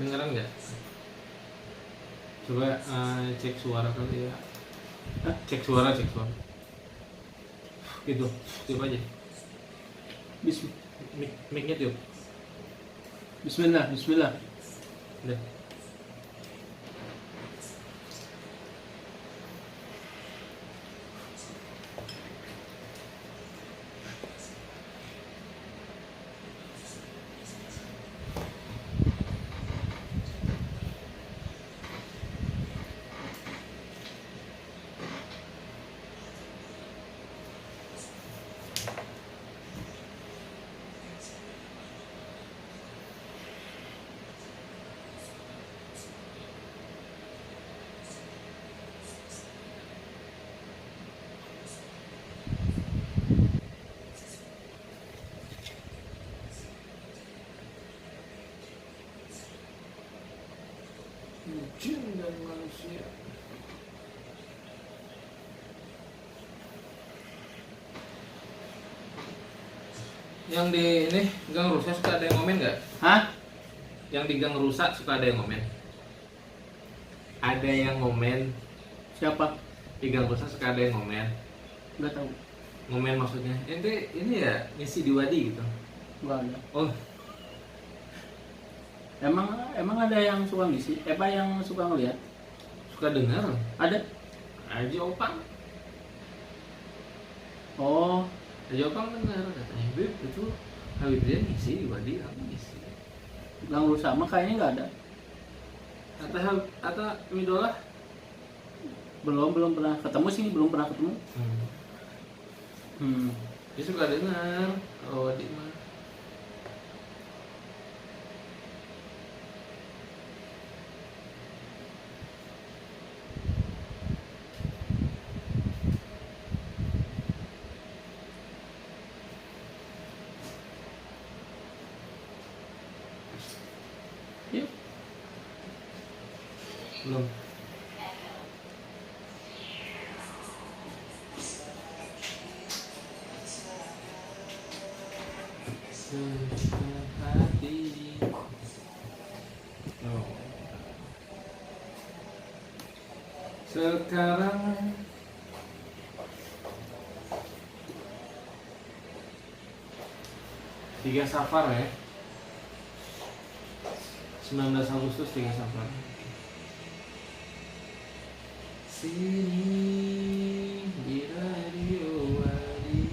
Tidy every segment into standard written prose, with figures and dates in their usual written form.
kedengaran nggak? Coba cek suara kali ya. Cek suara. Gitu, tiup aja. Mic-nya tiup. Bismillah. Udah. Jin dan manusia. Yang di ini gang rusak suka ada yang ngomen nggak? Hah? Yang di gang rusak suka ada yang ngomen? Ada yang ngomen. Siapa? Di gang rusak suka ada yang ngomen. Nggak tahu. Ngomen maksudnya? Ente ini ya ngisi di wadi gitu? Nggak ada. Oh, Emang ada yang suka ngisi? Yang suka ngeliat? suka dengar. Ada? Aji Opang. Oh, Aji Opang dengar katanya, Bib itu Habib dia ngisi di wadi, aku ngisi. gang rusak mah kayaknya nggak ada. Atau Midolah? Belum pernah ketemu sih, belum pernah ketemu. Dia suka dengar kalau wadi mah. Yuk. Belum. Hati. Oh. Sekarang tiga Safar ya. 19 Agustus 3 Safar. Sini di radio wadi.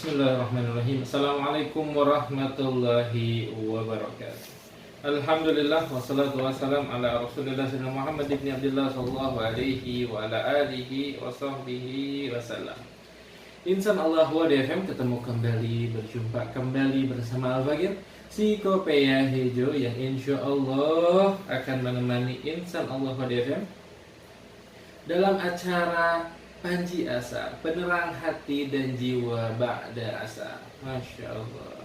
Bismillahirrahmanirrahim. Assalamualaikum warahmatullahi wabarakatuh. Alhamdulillah wassalatu wassalam ala Rasulillah sayyidina Muhammad ibn Abdullah sallallahu alaihi wa ala alihi wa sahbihi wasallam. Insan Allah wa DFM ketemu kembali, berjumpa kembali bersama Al-Bagir, si Kopea Hijau yang insya Allah akan menemani Insan Allah wa DFM dalam acara Panji Asar, penerang hati dan jiwa ba'da asar. Masya Allah.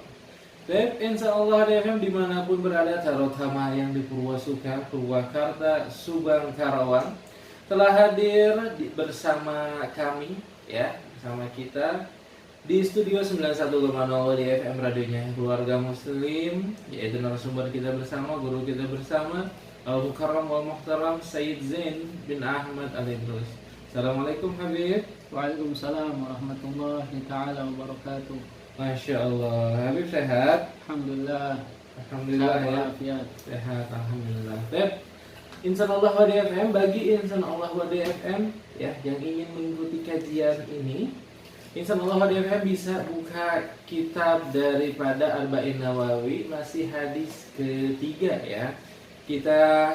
Baik, insya Allah DFM dimanapun berada, terutama yang di Purwasuka, Purwakarta, Subang, Karawang, telah hadir bersama kami, ya, bersama kita di studio 91,0 DFM radionya Keluarga Muslim, yaitu narasumber kita bersama, guru kita bersama, Al-Mukarram wal Muhtaram Sayyid Zain bin Ahmad Al-Idrus. Assalamualaikum Habib. Waalaikumsalam warahmatullahi ta'ala wabarakatuh. Masya Allah. Habib sehat? Alhamdulillah. Alhamdulillah ya. walafiat. Sehat, alhamdulillah. Baik. Insan Allah Wadi FM, bagi Insan Allah Wadi FM ya yang ingin mengikuti kajian ini, Insan Allah Wadi FM bisa buka kitab daripada Arba'in Nawawi, masih hadis ketiga ya. Kita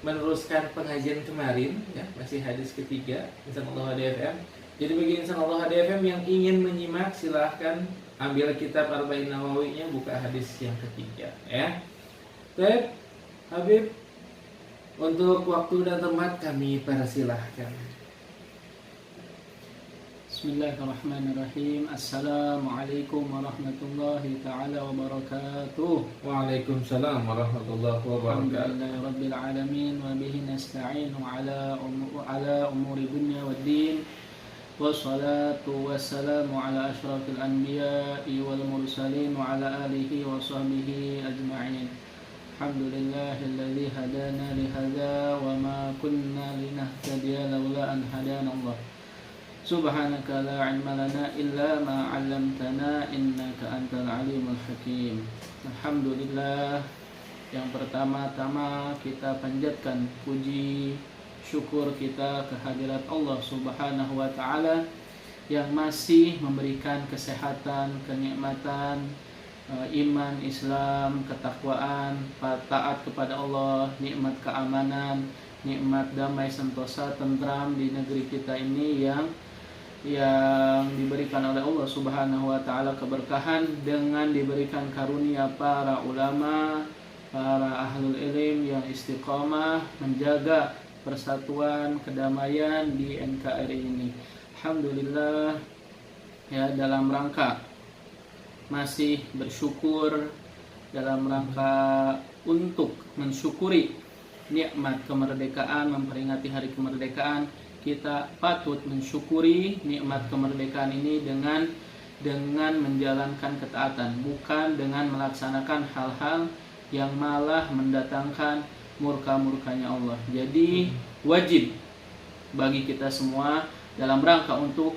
meneruskan pengajian kemarin ya, masih hadis ketiga Insan Allah Wadi FM. Jadi bagi Insan Allah Wadi FM yang ingin menyimak, silahkan ambil kitab Arba'in Nawawi-nya, buka hadis yang ketiga ya. Baik, Habib, untuk waktu dan tempat kami persilahkan. Bismillahirrahmanirrahim. Assalamualaikum warahmatullahi ta'ala wabarakatuh. Waalaikumsalam warahmatullahi wabarakatuh. Alhamdulillahi rabbil alamin wa bihi nasta'inu ala umuri dunya waddin. Wassalatu wassalamu ala asyrafil anbiya'i wal mursalin wa ala alihi wa sahbihi ajma'in. Alhamdulillahilladzi hadana lihadza wa ma kunna linahtadiya laula an hadana Allah. Subhanaka la ilma lana illa ma 'allamtana innaka antal alimul hakim. Alhamdulillah, yang pertama-tama kita panjatkan puji syukur kita kehadirat Allah Subhanahu wa taala yang masih memberikan kesehatan, kenikmatan, iman, Islam, ketakwaan, taat kepada Allah, nikmat keamanan, nikmat damai sentosa, tentram di negeri kita ini yang diberikan oleh Allah Subhanahu wa taala keberkahan dengan diberikan karunia para ulama, para ahlul ilm yang istiqamah menjaga persatuan, kedamaian di NKRI ini. Alhamdulillah ya, dalam rangka masih bersyukur, dalam rangka untuk mensyukuri nikmat kemerdekaan, memperingati hari kemerdekaan, kita patut mensyukuri nikmat kemerdekaan ini dengan menjalankan ketaatan, bukan dengan melaksanakan hal-hal yang malah mendatangkan murka-murkanya Allah. Jadi wajib bagi kita semua dalam rangka untuk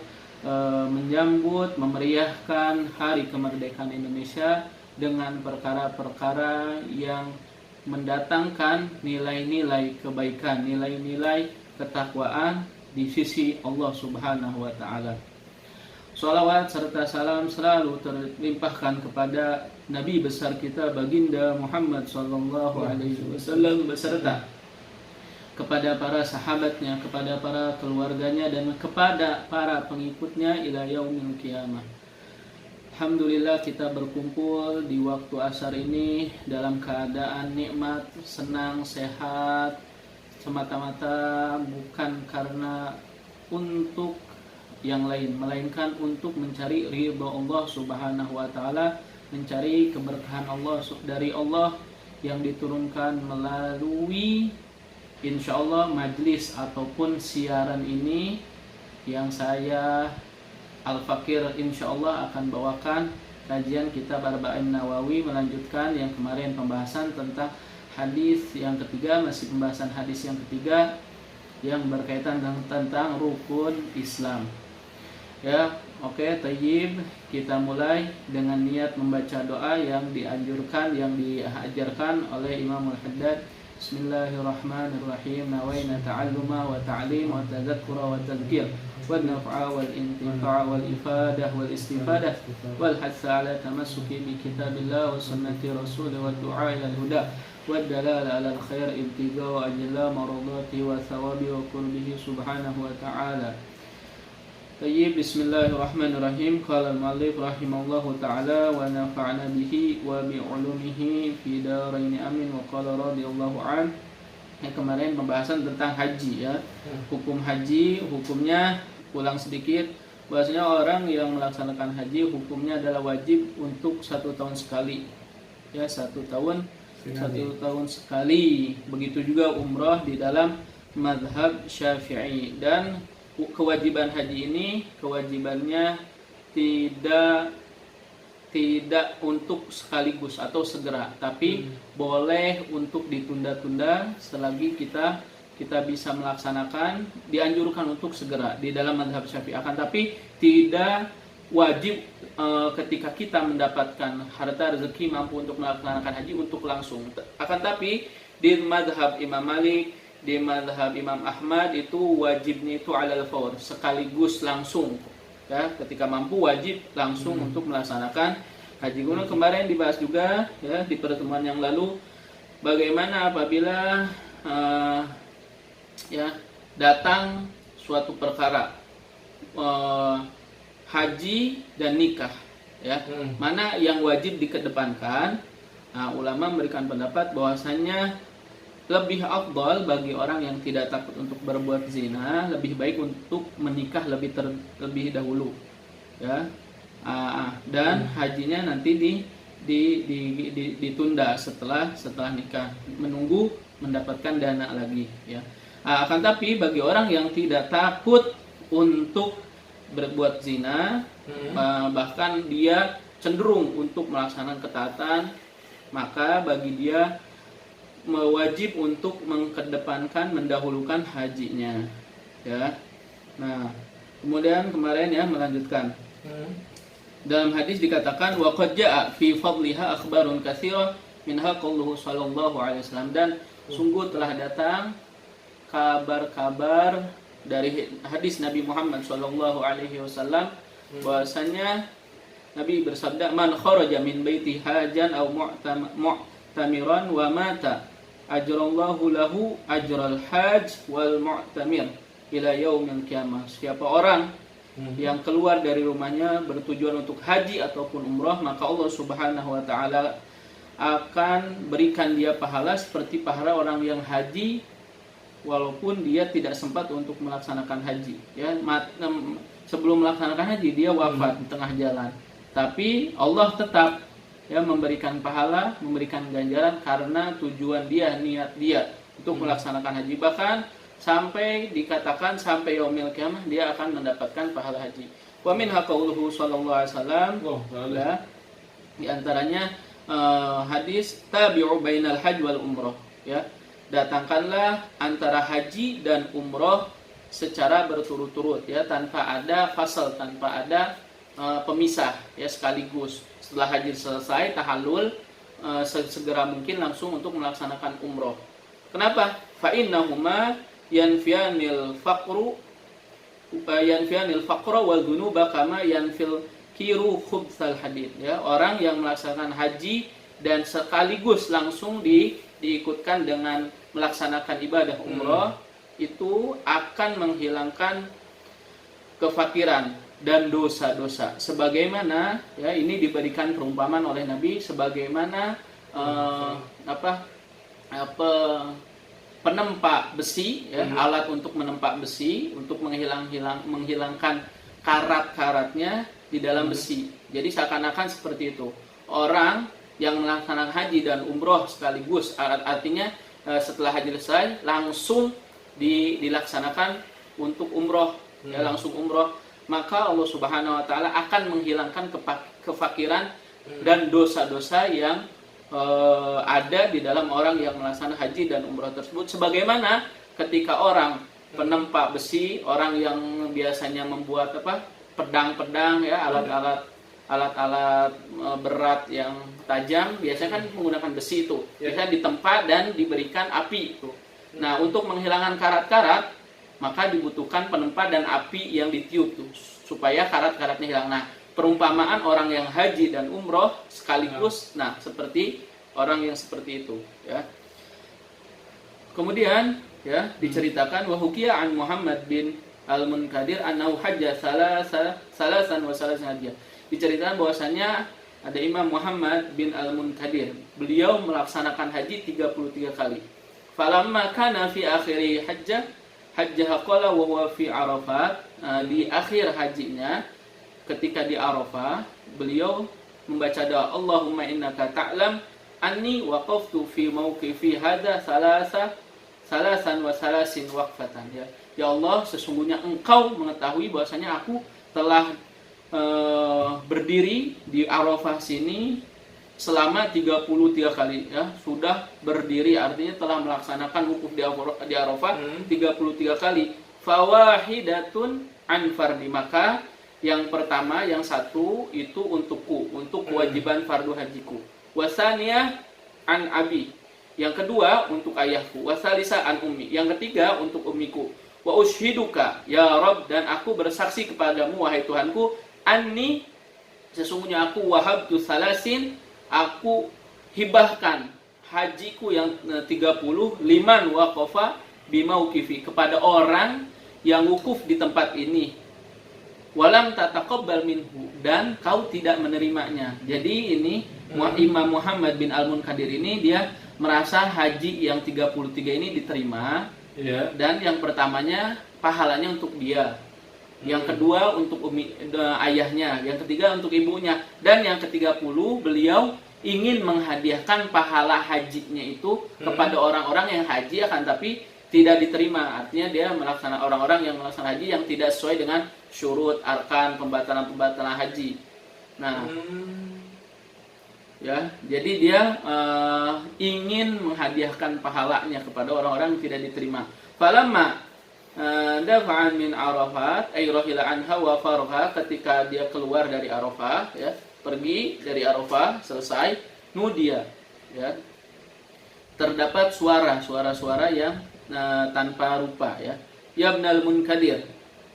menyambut, memeriahkan hari kemerdekaan Indonesia dengan perkara-perkara yang mendatangkan nilai-nilai kebaikan, nilai-nilai ketakwaan di sisi Allah Subhanahu wa taala. Shalawat serta salam selalu terlimpahkan kepada Nabi besar kita baginda Muhammad sallallahu alaihi wasallam beserta kepada para sahabatnya, kepada para keluarganya, dan kepada para pengikutnya ila yaumil qiyamah. Alhamdulillah kita berkumpul di waktu asar ini dalam keadaan nikmat, senang, sehat, semata-mata bukan karena untuk yang lain, melainkan untuk mencari ridha Allah Subhanahu wa taala, mencari keberkahan Allah dari Allah yang diturunkan melalui insyaallah majlis ataupun siaran ini yang saya Al-Fakir insyaallah akan bawakan kajian kitab Arba'in Nawawi, melanjutkan yang kemarin pembahasan tentang hadis yang ketiga, masih pembahasan hadis yang ketiga yang berkaitan tentang rukun Islam. Ya, oke, tayyib, kita mulai dengan niat membaca doa yang dianjurkan, yang diajarkan oleh Imam Al-Haddad. Bismillahirrahmanirrahim. Nawaina ta'alluma wa ta'lim wa tadhakkura wa tadhkir wal naf'a wal intifa'a wal ifadah wal istifadah wal hatha ala tamassuki bi kitabillah wa sunnati rasulih wa du'a ila al-huda wa dalala ala al-khair ibtiga wa ajla maradati wa thawabi wa qurbihi subhanahu wa ta'ala. Tayyib, bismillahirrahmanirrahim. Qala al-mu'allif rahimallahu ta'ala wa nafa'na bihi wa bi'ulumihi fi darain amin. Wa qala radhiyallahu an. Kemarin pembahasan tentang haji ya. Hukum haji, hukumnya ulang sedikit. Bahasanya orang yang melaksanakan haji hukumnya adalah wajib untuk 1 tahun sekali. Ya, 1 tahun sekali. Begitu juga umrah di dalam mazhab Syafi'i. Dan kewajiban haji ini kewajibannya tidak untuk sekaligus atau segera, tapi boleh untuk ditunda-tunda selagi kita bisa melaksanakan. Dianjurkan untuk segera di dalam mazhab Syafi'i, akan tapi tidak wajib ketika kita mendapatkan harta rezeki mampu untuk melaksanakan haji untuk langsung. Akan tapi di mazhab Imam Malik, di mazhab Imam Ahmad itu wajibnya itu alal faur, sekaligus langsung. Ya, ketika mampu wajib langsung untuk melaksanakan haji. Kemudian kemarin dibahas juga ya di pertemuan yang lalu bagaimana apabila ya datang suatu perkara haji dan nikah ya, mana yang wajib dikedepankan. Nah, ulama memberikan pendapat bahwasannya lebih afdal bagi orang yang tidak takut untuk berbuat zina, lebih baik untuk menikah lebih dahulu ya. Dan hajinya nanti ditunda setelah nikah, menunggu mendapatkan dana lagi ya. Akan tapi bagi orang yang tidak takut untuk berbuat zina, bahkan dia cenderung untuk melaksanakan ketaatan, maka bagi dia wajib untuk mengkedepankan, mendahulukan hajinya ya. Nah, kemudian kemarin ya melanjutkan. Dalam hadis dikatakan wa qad jaa fi fadliha akhbarun katsira minha qauluhu sallallahu alaihi wasallam, dan sungguh telah datang kabar-kabar dari hadis Nabi Muhammad sallallahu alaihi wasallam bahwasanya Nabi bersabda, man kharaja min baiti hajan aw mu'tamiran wa mata ajrallahu lahu ajral hajj wal mu'tamir ila yaumil qiyamah. Siapa orang yang keluar dari rumahnya bertujuan untuk haji ataupun umrah, maka Allah Subhanahu wa taala akan berikan dia pahala seperti pahala orang yang haji walaupun dia tidak sempat untuk melaksanakan haji ya. Sebelum melaksanakan haji dia wafat di tengah jalan, tapi Allah tetap ya memberikan pahala, memberikan ganjaran karena tujuan dia, niat dia untuk melaksanakan haji. Bahkan sampai dikatakan sampai yaumil qiyamah dia akan mendapatkan pahala haji. Wa minha qauluhu sallallahu alaihi wasallam, ya, di antaranya hadis tabi'u bainal hajj wal umrah ya. Datangkanlah antara haji dan umrah secara berturut-turut ya, tanpa ada fasal, tanpa ada pemisah ya, sekaligus. Setelah haji selesai tahallul, segera mungkin langsung untuk melaksanakan umrah. Kenapa? Fa innahuma yanfiyanil faqra wal dunuba kama yanfil kiru khubsal hadid ya. Orang yang melaksanakan haji dan sekaligus langsung diikutkan dengan melaksanakan ibadah umrah itu akan menghilangkan kefakiran dan dosa-dosa. Sebagaimana ya ini diberikan perumpamaan oleh Nabi sebagaimana penempa besi ya, alat untuk menempa besi untuk menghilangkan karat-karatnya di dalam besi. Jadi seakan-akan seperti itu. Orang yang melaksanakan haji dan umroh sekaligus, artinya setelah haji selesai langsung dilaksanakan untuk umroh ya, langsung umroh, maka Allah Subhanahu wa taala akan menghilangkan kefakiran dan dosa-dosa yang ada di dalam orang yang melaksanakan haji dan umrah tersebut. Sebagaimana ketika orang penempa besi, orang yang biasanya membuat pedang-pedang ya, alat-alat berat yang tajam, biasanya kan menggunakan besi itu, biasanya ditempa dan diberikan api itu. Nah, untuk menghilangkan karat-karat maka dibutuhkan penempa dan api yang ditiup tuh supaya karat-karatnya hilang. Nah, perumpamaan orang yang haji dan umroh sekaligus, nah seperti orang yang seperti itu ya. Kemudian ya diceritakan wa hukiya an Muhammad bin Al-Munkadir annahu hajja salasan wa salasan hajjah. Diceritakan bahwasannya ada Imam Muhammad bin Al-Munkadir, beliau melaksanakan haji 33 kali. Falamma kana fi akhiri hajjah qala wa huwa fi Arafat, di akhir hajinya ketika di Arafah beliau membaca doa, Allahumma innaka ta'lam anni waqaftu fi mauqifi hadza salasan wa salasin waqfatan ya. Ya Allah, sesungguhnya engkau mengetahui bahwasanya aku telah berdiri di Arafah sini selama 33 kali ya. Sudah berdiri artinya telah melaksanakan wukuf di Arafah 33 kali. Fawahidatun an fardi, maka Yang pertama, yang satu itu untukku, untuk kewajiban fardu hajiku. Wasaniyah an abi. Yang kedua untuk ayahku. Wasalisa an ummi. Yang ketiga untuk ummiku. Wa ushiduka ya Rabb, dan aku bersaksi kepadamu wahai Tuhanku, anni, sesungguhnya aku wahabtu salasin, aku hibahkan hajiku yang 30 liman waqafa bimauqifi, kepada orang yang wukuf di tempat ini. Walam tataqabbal minhu, dan kau tidak menerimanya. Jadi ini Imam Muhammad bin Al-Munkadir ini dia merasa haji yang 33 ini diterima. Dan yang pertamanya pahalanya untuk dia. Yang kedua untuk ayahnya, yang ketiga untuk ibunya, dan yang ke-30 beliau ingin menghadiahkan pahala hajinya itu kepada orang-orang yang haji akan tapi tidak diterima. Artinya dia melaksanakan orang-orang yang melaksanakan haji yang tidak sesuai dengan syurut, arkan, pembatalan haji. Nah, ya, jadi dia ingin menghadiahkan pahalanya kepada orang-orang yang tidak diterima. Falamma dafa'an min Arafat ay rahila anha wa farha, ketika dia keluar dari Arafah, ya, pergi dari Arafah selesai, nudia, ya, terdapat suara-suara yang tanpa rupa, ya. Ya Ibnal Munkadir,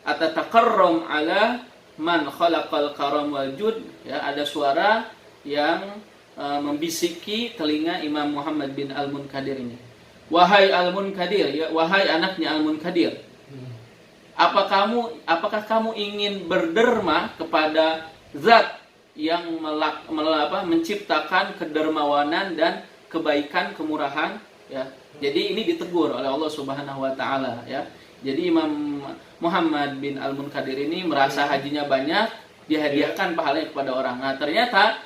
atatakarram ala man khalaqal karam wal jud, ya, ada suara yang membisiki telinga Imam Muhammad bin Al-Munkadir ini. Wahai Al-Munkadir, ya, wahai anaknya Al-Munkadir, apakah kamu ingin berderma kepada zat yang menciptakan kedermawanan dan kebaikan, kemurahan, ya. Jadi ini ditegur oleh Allah Subhanahu wa taala, ya. Jadi Imam Muhammad bin Al-Munkadir ini merasa hajinya banyak, dihadiahkan pahalanya kepada orang. Nah, ternyata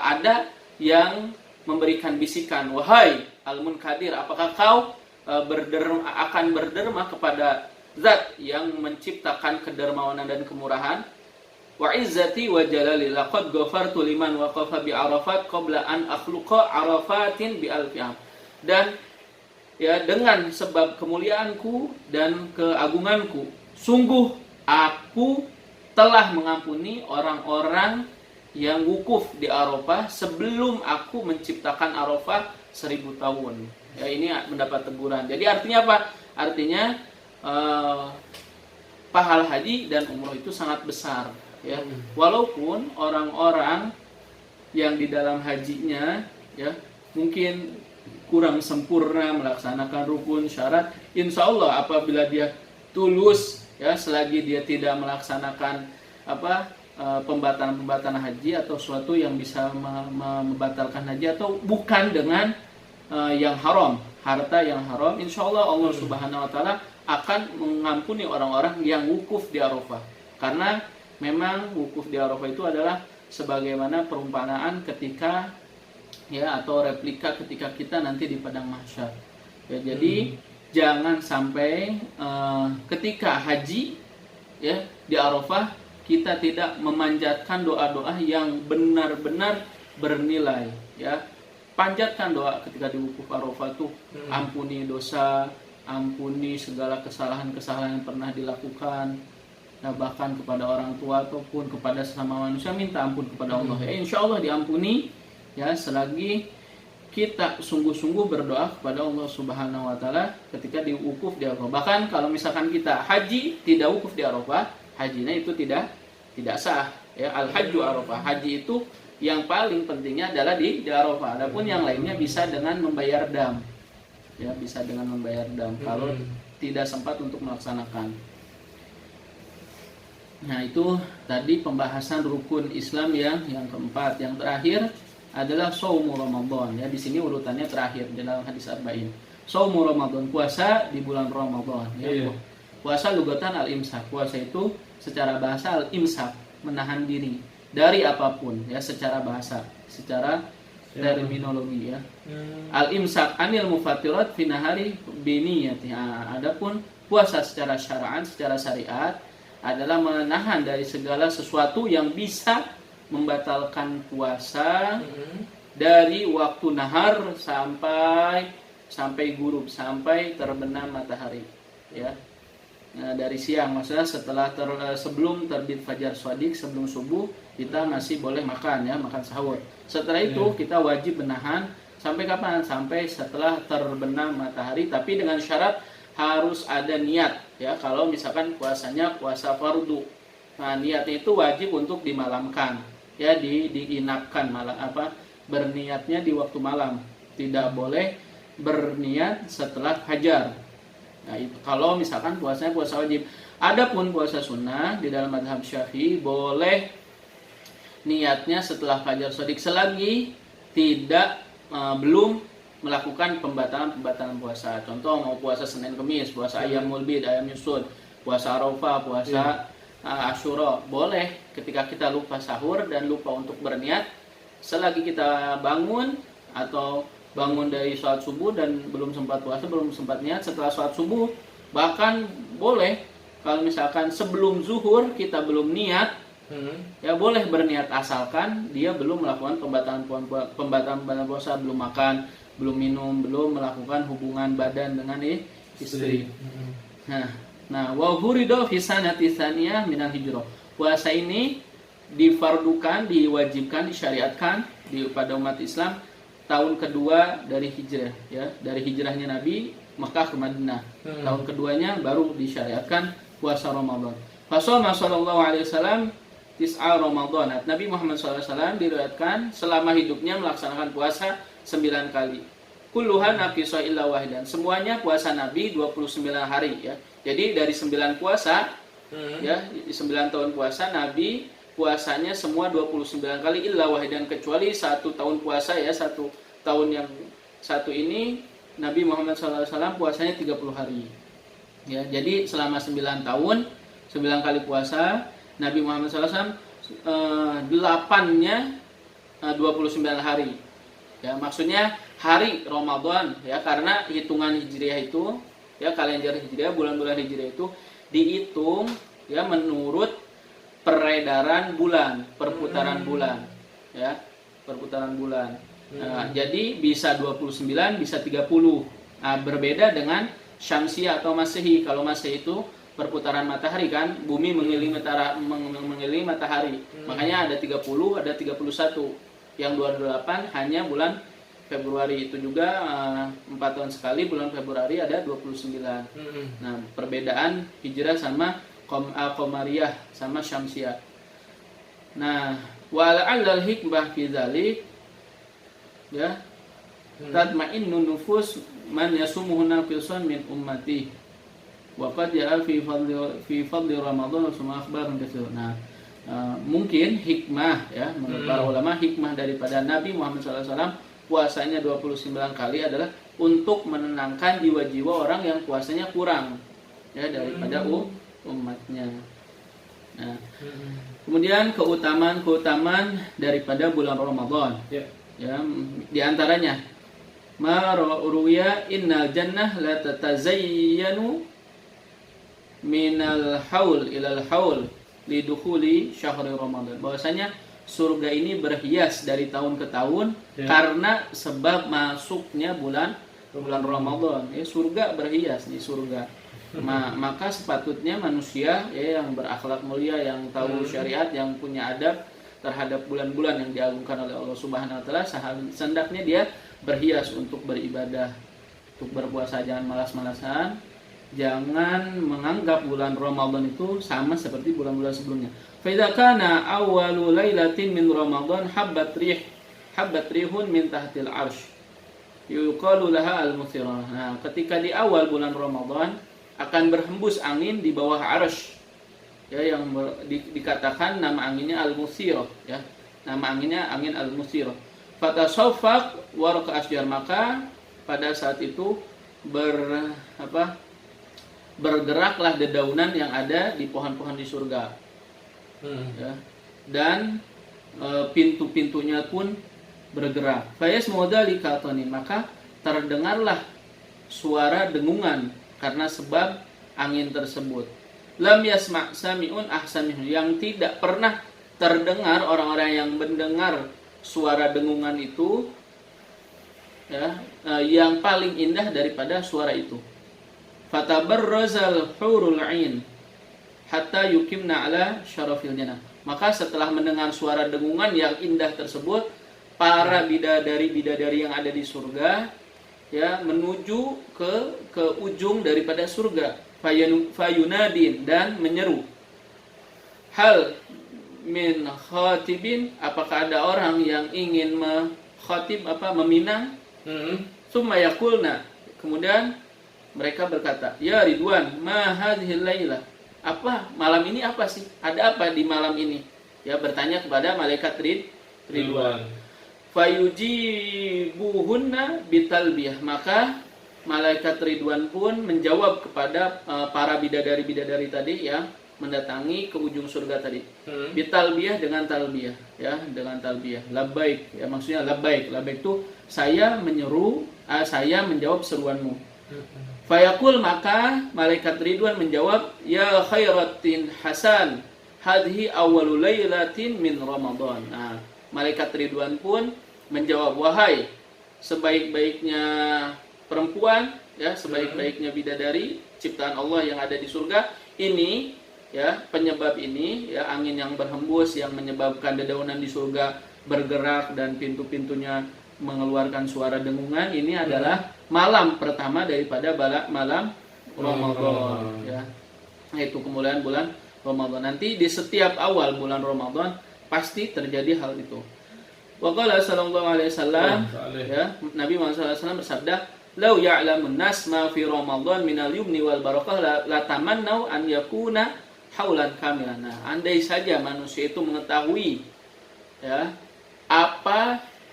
ada yang memberikan bisikan, wahai Al-Munkadir, apakah kau akan berderma kepada zat yang menciptakan kedermawanan dan kemurahan? Wa izzati wa jalali laqad ghafartu liman waqafa bi Arafat qabla an akhluqa Arafatin bi alfiyam. Dan ya, dengan sebab kemuliaanku dan keagunganku, sungguh aku telah mengampuni orang-orang yang wukuf di Arafah sebelum aku menciptakan Arafah 1000 tahun. Ya, ini mendapat teguran. Jadi artinya apa? Artinya pahala haji dan umroh itu sangat besar, ya. Walaupun orang-orang yang di dalam hajinya, ya, mungkin kurang sempurna melaksanakan rukun syarat, insya Allah apabila dia tulus, ya, selagi dia tidak melaksanakan pembatalan haji atau sesuatu yang bisa membatalkan haji atau bukan dengan yang haram, harta yang haram, insya Allah Allah Subhanahu wa taala akan mengampuni orang-orang yang wukuf di Arafah. Karena memang wukuf di Arafah itu adalah sebagaimana perumpamaan ketika, ya, atau replika ketika kita nanti di padang mahsyar. Ya, jadi jangan sampai ketika haji, ya, di Arafah kita tidak memanjatkan doa-doa yang benar-benar bernilai, ya. Panjatkan doa ketika di wukuf Arafah tuh, ampuni dosa, ampuni segala kesalahan-kesalahan yang pernah dilakukan. Nah, bahkan kepada orang tua ataupun kepada sesama manusia minta ampun kepada Allah. Ya, insya Allah diampuni, ya, selagi kita sungguh-sungguh berdoa kepada Allah Subhanahu wa taala ketika di wukuf di Arafah. Bahkan kalau misalkan kita haji tidak wukuf di Arafah, hajinya itu tidak sah, ya. Al-hajju Arafah, haji itu yang paling pentingnya adalah di Arafah. Adapun yang lainnya bisa dengan membayar dam, ya, bisa dengan membayar dam kalau tidak sempat untuk melaksanakan. Nah, itu tadi pembahasan rukun Islam yang keempat. Yang terakhir adalah shaumu Ramadan, ya. Di sini urutannya terakhir dalam hadis arba'in. Shaumu Ramadan, puasa di bulan Ramadan, ya. Puasa lugatan al-imsak. Puasa itu secara bahasa al-imsak, menahan diri dari apapun, ya, secara bahasa, secara terminologi, ya. Al-imsak anil mufattirat fi nahari bi niyati. Adapun puasa secara syar'an, secara syariat adalah menahan dari segala sesuatu yang bisa membatalkan puasa dari waktu nahar sampai gurub, sampai terbenam matahari, ya. dari siang, maksudnya sebelum terbit fajar shadiq, sebelum subuh kita masih boleh makan ya, makan sahur. Setelah itu kita wajib menahan sampai kapan? Sampai setelah terbenam matahari, tapi dengan syarat harus ada niat ya. Kalau misalkan puasanya puasa fardu, nah niatnya itu wajib untuk dimalamkan ya, diinapkan malam berniatnya di waktu malam, tidak boleh berniat setelah fajar. Nah, itu kalau misalkan puasanya puasa wajib. Adapun puasa sunnah di dalam mazhab Syafi'i boleh niatnya setelah fajar shadiq selagi tidak belum melakukan pembatalan puasa. Contoh mau puasa Senin Kemis, puasa Ayyamul Bid, Ayyam Yusud, puasa Arafah, puasa Asyura, boleh ketika kita lupa sahur dan lupa untuk berniat, selagi kita bangun atau bangun dari sholat subuh dan belum sempat puasa, belum sempat niat, setelah sholat subuh, bahkan boleh kalau misalkan sebelum zuhur kita belum niat, ya boleh berniat asalkan dia belum melakukan pembatalan puasa, belum makan, belum minum, belum melakukan hubungan badan dengan istri. Nah, wa hurido fi sanati tsaniyah minal hijrah. Puasa ini difardukan, diwajibkan, disyariatkan pada umat Islam tahun kedua dari hijrah ya, dari hijrahnya Nabi Mekah ke Madinah. Tahun keduanya baru disyariatkan puasa Ramadan. Fasoma sallallahu alaihi wasallam tis'a Ramadan. Nabi Muhammad SAW diriwayatkan selama hidupnya melaksanakan puasa 9 kali. Kulluhan naqisa illa wahidan. Semuanya puasa Nabi 29 hari ya. Jadi dari 9 puasa ya, 9 tahun puasa Nabi puasanya semua 29 kali illa wahidan, kecuali 1 tahun puasa ya, 1 tahun yang satu ini Nabi Muhammad SAW puasanya 30 hari ya. Jadi selama 9 tahun 9 kali puasa Nabi Muhammad SAW 8-nya 29 hari ya, maksudnya hari Ramadan ya, karena hitungan hijriah itu ya, kalender hijriah, bulan-bulan hijriah itu dihitung ya menurut peredaran bulan, perputaran bulan ya, perputaran bulan. Nah, jadi bisa 29, bisa 30. Nah, berbeda dengan Syamsiah atau Masehi. Kalau Masehi itu perputaran matahari kan, bumi mengelilingi matahari. Makanya ada 30, ada 31. Yang 28 hanya bulan Februari, itu juga 4 tahun sekali bulan Februari ada 29. Nah, perbedaan hijrah sama Qamariyah sama Syamsiah. Nah, wala'allal hikmah fi dzalik ya, tatma'innu nufus man yasumuhuna fisan min ummati wa qad ja'a fi fadli Ramadan wa akhbarun katsir. Nah, mungkin hikmah ya, menurut para ulama hikmah daripada Nabi Muhammad SAW puasanya 29 kali adalah untuk menenangkan jiwa-jiwa orang yang puasanya kurang ya daripada umatnya. Nah, kemudian keutamaan daripada bulan Ramadan ya, di antaranya ma ruwiya innal jannah la tatazayyanu minal haul ilal haul lidukhuli syahri Ramadan. Bahwasanya surga ini berhias dari tahun ke tahun karena sebab masuknya bulan Ramadan. Ya, surga berhias nih, surga. Maka sepatutnya manusia ya, yang berakhlak mulia, yang tahu syariat, yang punya adab terhadap bulan-bulan yang diagungkan oleh Allah Subhanahu wa taala, sehendaknya dia berhias untuk beribadah, untuk berpuasa. Jangan malas-malasan, jangan menganggap bulan Ramadan itu sama seperti bulan-bulan sebelumnya. Fa idza kana awwalu lailatin min Ramadan habbat rihun min tahtil arsy yuqalu laha al-muthirah. Nah, ketika di awal bulan Ramadan akan berhembus angin di bawah arsy ya, yang dikatakan nama anginnya al-muthirah ya, nama anginnya angin al-muthirah. Fatasaffaq warqa asjar, maka pada saat itu bergeraklah dedaunan yang ada di pohon-pohon di surga ya, dan pintu-pintunya pun bergerak. Fayas modali katonin, maka terdengarlah suara dengungan karena sebab angin tersebut. Lam yasma' sami'un ahsamihu, yang tidak pernah terdengar orang-orang yang mendengar suara dengungan itu ya, yang paling indah daripada suara itu fatabarrazal hurul 'ain hatta yukimna ala syarafil jannah. Maka setelah mendengar suara dengungan yang indah tersebut, para bidadari-bidadari yang ada di surga ya menuju ke ujung daripada surga, fayunadin, dan menyeru, hal min khatibin, apakah ada orang yang ingin meminang? Summa yakulna, kemudian mereka berkata, ya Ridwan, ma hadhil lailah, apa malam ini, apa sih, ada apa di malam ini? Ya, bertanya kepada malaikat Ridwan. Fayujibuhunna bitalbiyah, maka malaikat Ridwan pun menjawab kepada para bidadari-bidadari tadi yang mendatangi ke ujung surga tadi. Bitalbiyah, dengan talbiyah, ya, dengan talbiyah. Labbaik, ya, maksudnya labbaik. Labbaik itu saya menyeru, saya menjawab seruanmu. Fayaqul, maka malaikat Ridwan menjawab, ya khairatin hasan, hadhi awwalu lailatin min Ramadan. Nah, malaikat Ridwan pun menjawab, wahai sebaik-baiknya perempuan, ya, sebaik-baiknya bidadari ciptaan Allah yang ada di surga, ini ya, penyebab ini ya, angin yang berhembus yang menyebabkan dedaunan di surga bergerak dan pintu-pintunya mengeluarkan suara dengungan, ini adalah malam pertama daripada malam Ramadan, ya. Itu kemuliaan bulan Ramadan. Nanti di setiap awal bulan Ramadan pasti terjadi hal itu. Wa qala sallallahu alaihi wasallam, ya, Nabi Muhammad sallallahu alaihi wasallam bersabda, "Lau ya'lamun nas ma fi Ramadan minal yumni wal barakah la tamannau an yakuna haulan kamilan." Nah, andai saja manusia itu mengetahui ya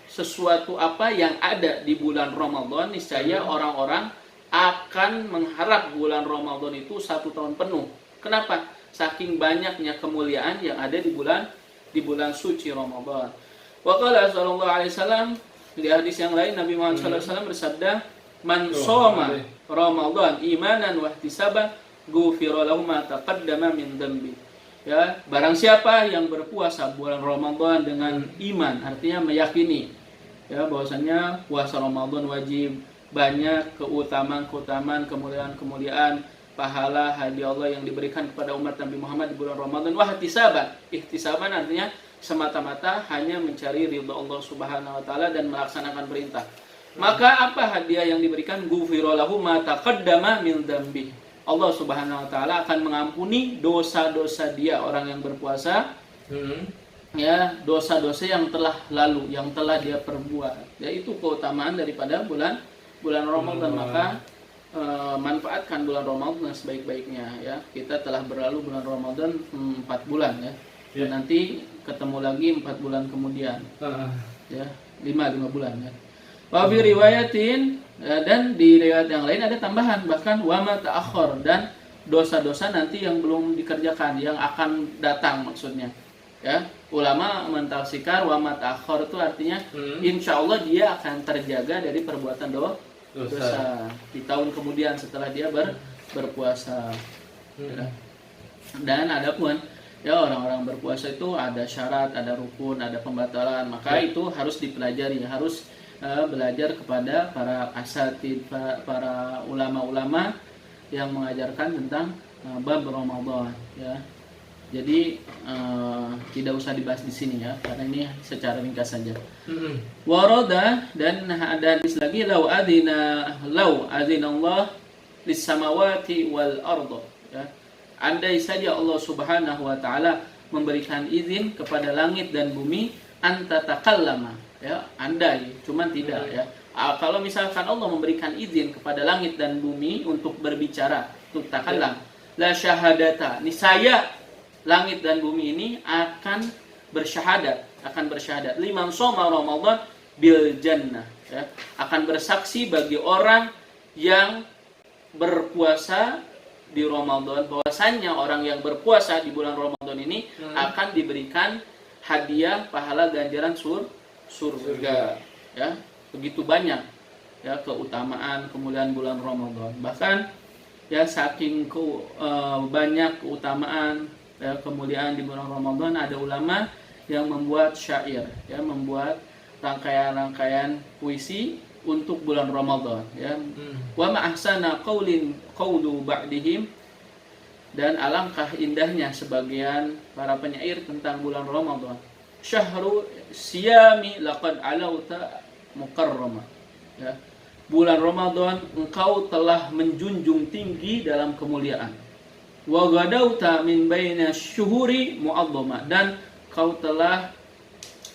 sesuatu apa yang ada di bulan Ramadan, niscaya orang-orang akan mengharap bulan Ramadan itu 1 tahun penuh. Kenapa? Saking banyaknya kemuliaan yang ada di bulan suci Ramadan. Wa qala sallallahu alaihi wasallam, di hadis yang lain Nabi Muhammad sallallahu alaihi wasallam bersabda, "Man shoma Ramadan imanan wa ihtisaban, ghufira lahu ma taqaddama min dhanbi." Ya, barang siapa yang berpuasa bulan Ramadan dengan iman, artinya meyakini ya bahwasanya puasa Ramadan wajib, banyak keutamaan, kemuliaan, pahala, hadiah Allah yang diberikan kepada umat Nabi Muhammad di bulan Ramadan. Wah, ihtisaban artinya semata-mata hanya mencari ridha Allah Subhanahu wa taala dan melaksanakan perintah. Maka apa hadiah yang diberikan? Ghufira lahu ma taqaddama min dzambi. Allah Subhanahu wa taala akan mengampuni dosa-dosa dia, orang yang berpuasa. Ya, dosa-dosa yang telah lalu, yang telah dia perbuat. Ya, itu keutamaan daripada bulan Ramadan. Maka manfaatkan bulan Ramadan sebaik-baiknya, ya. Kita telah berlalu bulan Ramadan 4 bulan, ya. Dan nanti ketemu lagi 4 bulan kemudian. Ya, 5 bulan, ya. Wa fi riwayatin, dan di riwayat yang lain ada tambahan, bahkan wa ma ta'akhkhar, dan dosa-dosa nanti yang belum dikerjakan, yang akan datang maksudnya. Ya, ulama mentafsirkan wa ma ta'akhkhar itu artinya insya Allah dia akan terjaga dari perbuatan dosa di tahun kemudian setelah dia berpuasa. Ya. Dan adapun ya orang-orang berpuasa itu ada syarat, ada rukun, ada pembatalan, maka itu harus dipelajari, harus belajar kepada para asatid, para ulama-ulama yang mengajarkan tentang bab Ramadan, ya. Jadi tidak usah dibahas di sini, ya, karena ini secara ringkas saja. Waroda, dan ada hadis lagi, lau adina Allah lis samawati wal ardo, ya. Andai saja Allah Subhanahu wa taala memberikan izin kepada langit dan bumi anta takallama, ya, andai, cuman tidak, ya. Kalau misalkan Allah memberikan izin kepada langit dan bumi untuk berbicara, untuk takallam, la syahadata, niscaya langit dan bumi ini akan bersyahadat, liman shoma Ramadan bil jannah, ya, akan bersaksi bagi orang yang berpuasa di Ramadan, bahwasannya orang yang berpuasa di bulan Ramadan ini akan diberikan hadiah pahala ganjaran surga, ya. Begitu banyak, ya, keutamaan kemuliaan bulan Ramadan. Bahkan ya saking banyak keutamaan, ya, kemuliaan di bulan Ramadan, ada ulama yang membuat syair, ya, membuat rangkaian-rangkaian puisi untuk bulan Ramadan, ya. Wa ma ahsana qawlu ba'dihim, dan alangkah indahnya sebagian para penyair tentang bulan Ramadan. Syahru siyami laqad alauta mukarrama, ya. Bulan Ramadan engkau telah menjunjung tinggi dalam kemuliaan. Wa gadauta min baina syuhuri mu'azzama, dan kau telah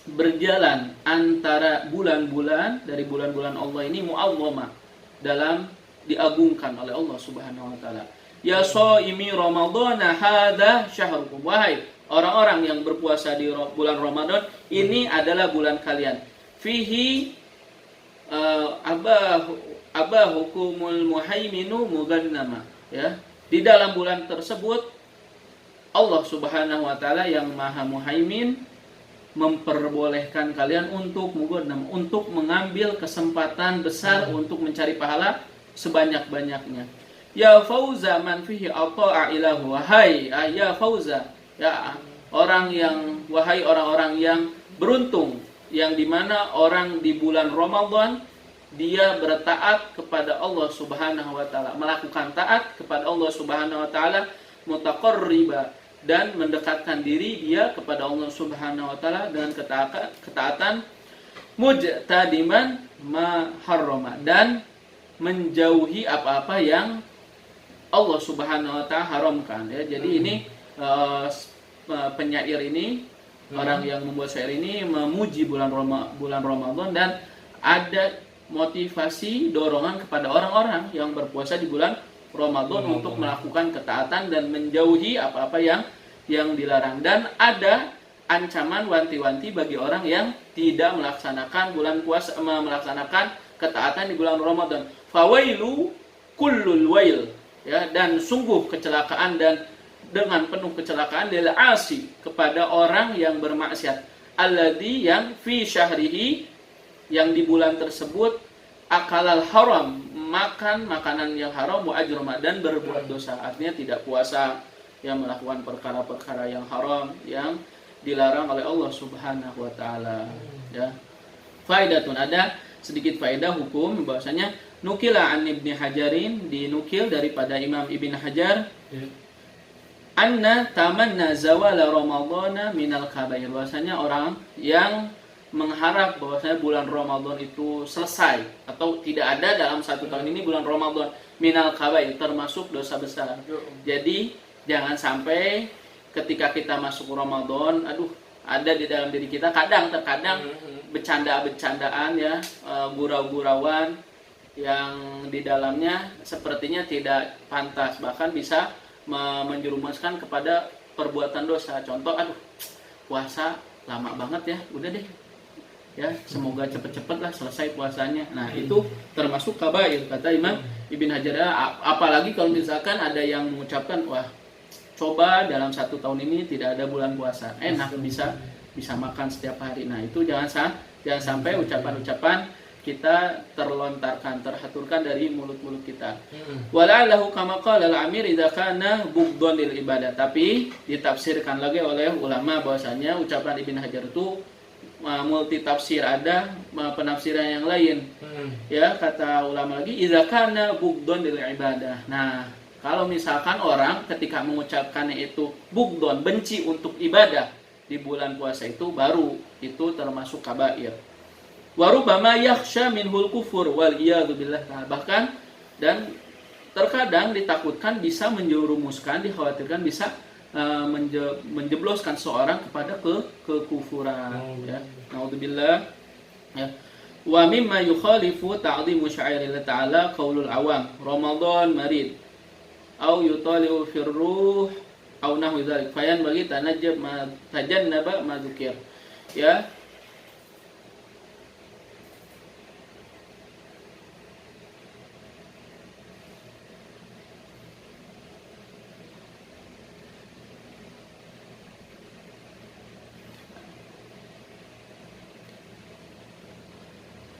berjalan antara bulan-bulan dari bulan-bulan Allah ini mu'azzama, dalam diagungkan oleh Allah Subhanahu wa taala. Ya shaimi ramadhana hadza syahrukum, wahai orang-orang yang berpuasa di bulan Ramadan, ini adalah bulan kalian. Fihi abahukumul muhaiminu mugannama, ya. Di dalam bulan tersebut Allah Subhanahu wa taala yang Maha Muhaimin memperbolehkan kalian untuk mugannam, untuk mengambil kesempatan besar untuk mencari pahala sebanyak-banyaknya. Ya fauza man fihi ata'a ilahu, wahai ya fauza, ya wahai orang-orang yang beruntung, yang dimana orang di bulan Ramadan dia bertaat kepada Allah Subhanahu wa taala, melakukan taat kepada Allah Subhanahu wa taala, mutaqarriba, dan mendekatkan diri dia kepada Allah Subhanahu wa taala dengan ketaatan, mujtadiman ma harrama, dan menjauhi apa-apa yang Allah Subhanahu wa taala haramkan, ya. Jadi ini penyair ini, orang yang membuat syair ini memuji bulan Ramadan, dan ada motivasi, dorongan kepada orang-orang yang berpuasa di bulan Ramadan untuk melakukan ketaatan dan menjauhi apa-apa yang dilarang. Dan ada ancaman wanti-wanti bagi orang yang tidak melaksanakan melaksanakan ketaatan di bulan Ramadan. Fawailu kullul wail, ya, dan sungguh kecelakaan, dan dengan penuh kecelakaan lil asi, kepada orang yang bermaksiat, alladzi, yang fi syahrihi, yang di bulan tersebut, akalal haram, makan makanan yang haram, wa ajrama, dan berbuat dosa. Artinya tidak puasa, yang melakukan perkara-perkara yang haram yang dilarang oleh Allah Subhanahu wa taala, ya. Faidatun, ada sedikit faedah hukum bahwasanya nukila an Ibnu Hajarin, dinukil daripada Imam Ibnu Hajar, anna tamanna zawala ramadhana minal kabair, bahwasanya orang yang mengharap bahwasanya bulan Ramadan itu selesai atau tidak ada dalam satu tahun ini bulan Ramadan, minal kabair, termasuk dosa besar. Jadi jangan sampai ketika kita masuk Ramadan, ada di dalam diri kita terkadang bercandaan, ya, gurau-gurauan yang di dalamnya sepertinya tidak pantas, bahkan bisa menjerumuskan kepada perbuatan dosa. Contoh, puasa lama banget ya, udah deh, ya, semoga cepet-cepet lah selesai puasanya. Nah, itu termasuk kabair, kata Imam Ibnu Hajar. Apalagi kalau misalkan ada yang mengucapkan, wah, coba dalam satu tahun ini tidak ada bulan puasa, enak, bisa makan setiap hari. Nah, itu jangan sampai ucapan-ucapan kita terhaturkan dari mulut-mulut kita. Wala'allahu kama qala al-amir idza kana bughdhan lil ibadah. Tapi ditafsirkan lagi oleh ulama bahwasanya ucapan Ibnu Hajar itu multi tafsir, ada penafsiran yang lain. Ya, kata ulama lagi, idza kana bughdhan lil ibadah. Nah, kalau misalkan orang ketika mengucapkannya itu bughdhan, benci untuk ibadah di bulan puasa, itu baru itu termasuk kabair. Wa rubbama yakhsha minhul kufur wal iyadu billah. Bahkan dan terkadang ditakutkan bisa menjerumuskan, dikhawatirkan bisa menjebloskan seorang kepada kekufuran, ya. Naudzubillah, ya. Wa mimma yukhalifu ta'dhimu sya'airillah ta'ala qaulul awam Ramadan marid au yutaliu fir ruh au nahwu dzalik fayan bagi tajannaba ma dzukir, ya.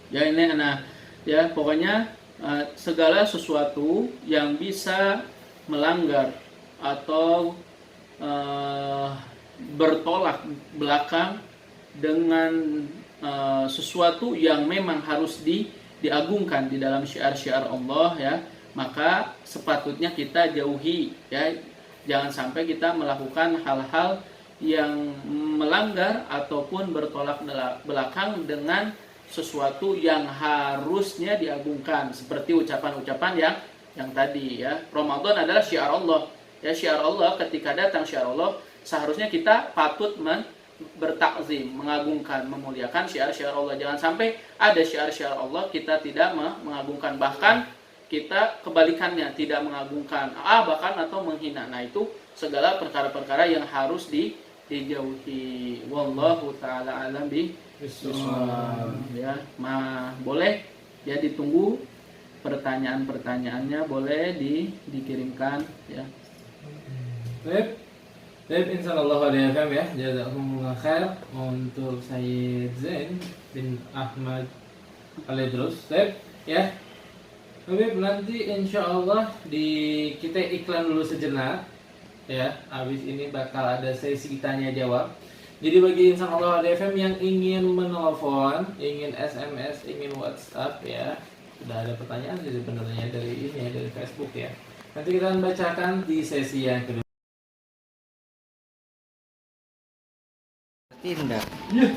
Ya, ini ya, pokoknya segala sesuatu yang bisa melanggar atau bertolak belakang dengan sesuatu yang memang harus diagungkan di dalam syiar-syiar Allah ya, maka sepatutnya kita jauhi ya. Jangan sampai kita melakukan hal-hal yang melanggar ataupun bertolak belakang dengan sesuatu yang harusnya diagungkan, seperti ucapan-ucapan yang tadi ya. Ramadan adalah syiar Allah. Ya, syiar Allah, ketika datang syiar Allah, seharusnya kita patut bertakzim, mengagungkan, memuliakan syiar-syiar Allah. Jangan sampai ada syiar-syiar Allah kita tidak mengagungkan, bahkan kita kebalikannya, tidak mengagungkan, bahkan atau menghina. Nah, itu segala perkara-perkara yang harus dijauhi. Wallahu taala alam bisawab. Ya, boleh ya, ditunggu pertanyaan-pertanyaannya, boleh dikirimkan ya. Baik, insyaallah FM ya. Jazakumullah khair untuk Sayyid Zain bin Ahmad Al-Idrus. Baik ya. Baik, nanti insyaallah kita iklan dulu sejenak ya. Habis ini bakal ada sesi tanya jawab. Jadi bagi insan Allah FM yang ingin menelpon, ingin SMS, ingin WhatsApp ya, sudah ada pertanyaan sih sebenarnya dari Facebook ya. Nanti kita akan bacakan di sesi yang kedua. Tindak. Yeah.